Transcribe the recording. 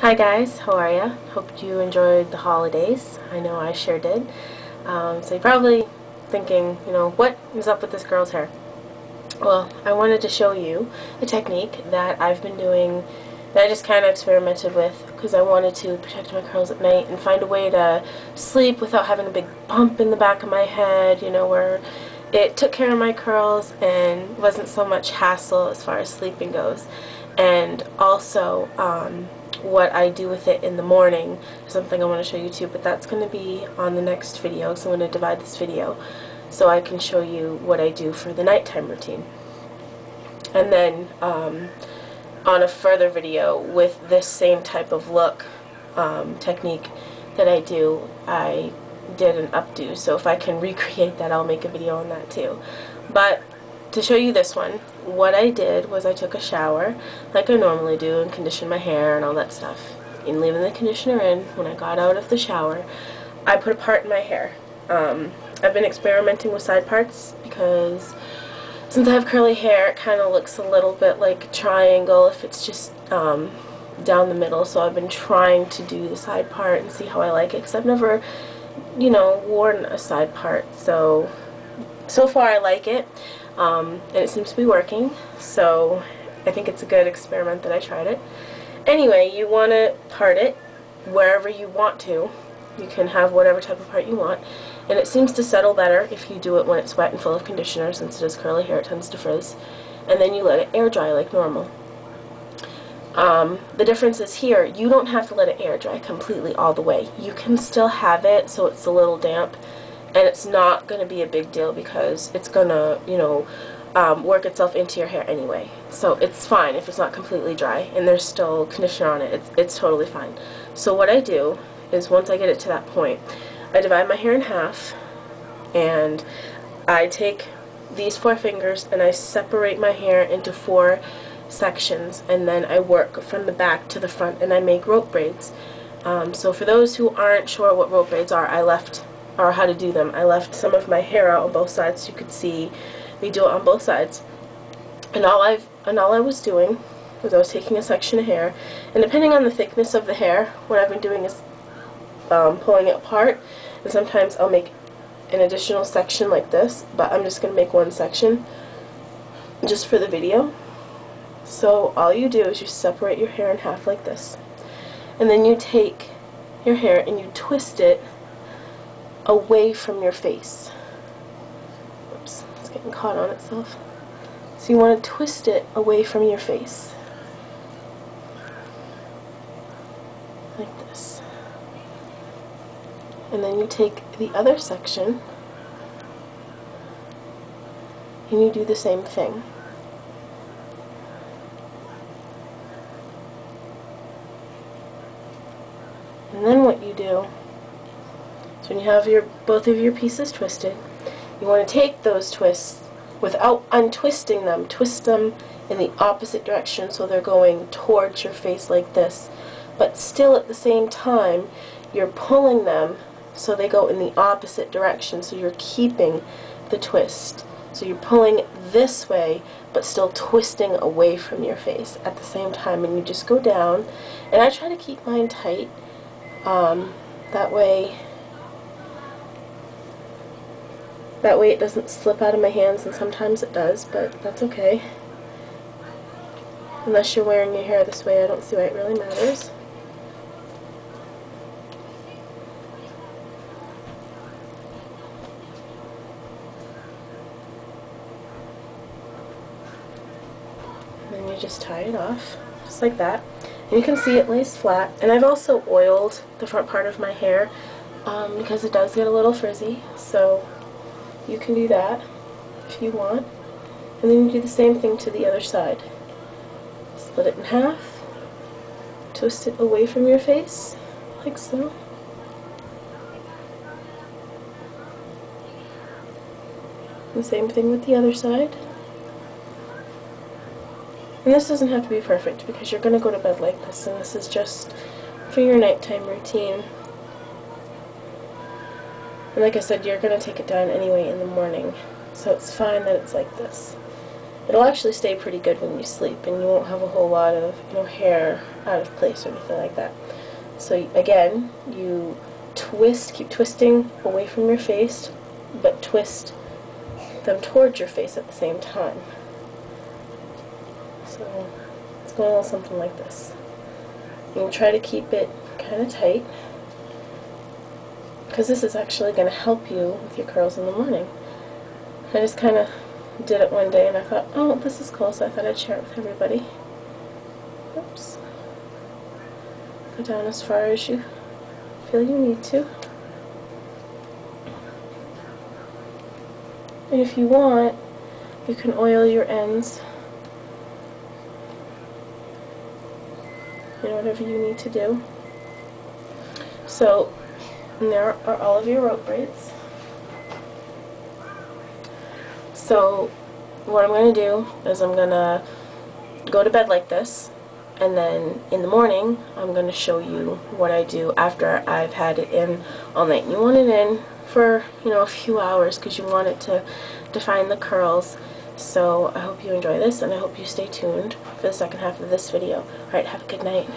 Hi guys, how are ya? Hope you enjoyed the holidays. I know I sure did. So you're probably thinking, what is up with this girl's hair? Well, I wanted to show you a technique that I've been doing, that I just kind of experimented with because I wanted to protect my curls at night and find a way to sleep without having a big bump in the back of my head, where it took care of my curls and wasn't so much hassle as far as sleeping goes. And also, what I do with it in the morning is something I want to show you too, but that's going to be on the next video, so I'm going to divide this video so I can show you what I do for the nighttime routine. And then on a further video with this same type of look technique that I do, I did an updo, so if I can recreate that, I'll make a video on that too. But to show you this one, what I did was I took a shower like I normally do and conditioned my hair and all that stuff. And leaving the conditioner in, when I got out of the shower, I put a part in my hair. I've been experimenting with side parts because since I have curly hair, it kind of looks a little bit like a triangle if it's just down the middle. So I've been trying to do the side part and see how I like it, because I've never, worn a side part. So far I like it. And it seems to be working, so I think it's a good experiment that I tried it. Anyway, you want to part it wherever you want to. You can have whatever type of part you want, and it seems to settle better if you do it when it's wet and full of conditioner. Since it is curly hair, it tends to frizz, and then you let it air dry like normal. The difference is here, you don't have to let it air dry completely all the way. You can still have it so it's a little damp, and it's not going to be a big deal because it's going to, work itself into your hair anyway. So it's fine if it's not completely dry and there's still conditioner on it. It's totally fine. So what I do is, once I get it to that point, I divide my hair in half, and I take these 4 fingers and I separate my hair into 4 sections, and then I work from the back to the front and I make rope braids. So for those who aren't sure what rope braids are, or how to do them, I left some of my hair out on both sides so you could see me do it on both sides. And all I was doing was I was taking a section of hair, and depending on the thickness of the hair, what I've been doing is pulling it apart, and sometimes I'll make an additional section like this, but I'm just going to make one section just for the video. So all you do is you separate your hair in half like this, and then you take your hair and you twist it away from your face. Oops, it's getting caught on itself. So you want to twist it away from your face, like this. And then you take the other section and you do the same thing. And then what you do, so when you have both of your pieces twisted, you want to take those twists without untwisting them. Twist them in the opposite direction so they're going towards your face like this. But still at the same time, you're pulling them so they go in the opposite direction, so you're keeping the twist. So you're pulling this way, but still twisting away from your face at the same time, and you just go down. And I try to keep mine tight. That way it doesn't slip out of my hands, and sometimes it does, but that's okay. Unless you're wearing your hair this way, I don't see why it really matters. And then you just tie it off, just like that. And you can see it lays flat. And I've also oiled the front part of my hair because it does get a little frizzy, so you can do that if you want. And then you do the same thing to the other side. Split it in half, twist it away from your face, like so. The same thing with the other side. And this doesn't have to be perfect because you're going to go to bed like this, and this is just for your nighttime routine. And like I said, you're going to take it down anyway in the morning, so it's fine that it's like this. it'll actually stay pretty good when you sleep, and you won't have a whole lot of, you know, hair out of place or anything like that. So again, you twist, keep twisting away from your face, but twist them towards your face at the same time. So it's going a little something like this. You try to keep it kind of tight, because this is actually going to help you with your curls in the morning. I just kind of did it one day and I thought, oh, this is cool, so I thought I'd share it with everybody. Oops. Go down as far as you feel you need to. And if you want, you can oil your ends. You know, whatever you need to do. So, and there are all of your rope braids. So, what I'm going to do is I'm going to go to bed like this, and then in the morning I'm going to show you what I do after I've had it in all night. And you want it in for, you know, a few hours because you want it to define the curls. So I hope you enjoy this, and I hope you stay tuned for the second half of this video. Alright, have a good night.